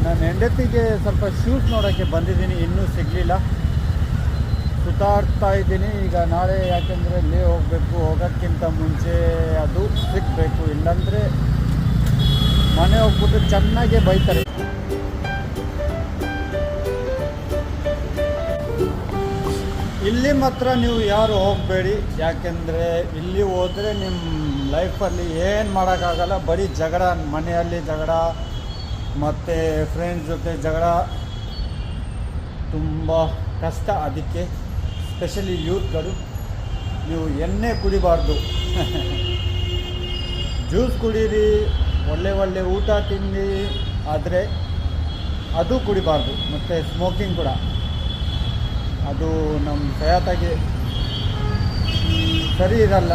ನಾನು ಹೆಂಡತಿಗೆ ಸ್ವಲ್ಪ ಶೂಸ್ ನೋಡೋಕ್ಕೆ ಬಂದಿದ್ದೀನಿ, ಇನ್ನೂ ಸಿಗಲಿಲ್ಲ. ಸುತ್ತಾಡ್ತಾ ಇದ್ದೀನಿ ಈಗ. ನಾಳೆ ಯಾಕೆಂದರೆ ಅಲ್ಲಿ ಹೋಗಬೇಕು, ಹೋಗೋಕ್ಕಿಂತ ಮುಂಚೆ ಅದು ಸಿಗಬೇಕು, ಇಲ್ಲಾಂದರೆ ಮನೆ ಹೋಗ್ಬಿಟ್ಟು ಚೆನ್ನಾಗೇ ಬೈತಾರೆ. ಇಲ್ಲಿ ಮಾತ್ರ ನೀವು ಯಾರು ಹೋಗಬೇಡಿ, ಯಾಕೆಂದರೆ ಇಲ್ಲಿ ಹೋದರೆ ನಿಮ್ಮ ಲೈಫಲ್ಲಿ ಏನು ಮಾಡೋಕ್ಕಾಗಲ್ಲ. ಬರೀ ಜಗಳ, ಮನೆಯಲ್ಲಿ ಜಗಳ ಮತ್ತು ಫ್ರೆಂಡ್ಸ್ ಜೊತೆ ಜಗಳ, ತುಂಬ ಕಷ್ಟ. ಅದಕ್ಕೆ ಸ್ಪೆಷಲಿ ಯೂತ್ಗಳು, ನೀವು ಎಣ್ಣೆ ಕುಡಿಬಾರ್ದು, ಜ್ಯೂಸ್ ಕುಡೀರಿ, ಒಳ್ಳೆ ಊಟ ತಿಂಡಿ, ಆದರೆ ಅದು ಕುಡಿಬಾರ್ದು. ಮತ್ತು ಸ್ಮೋಕಿಂಗ್ ಕೂಡ, ಅದು ನಮ್ಮ ಸೆಹತಾಗಿ ಸರಿ ಇರಲ್ಲ.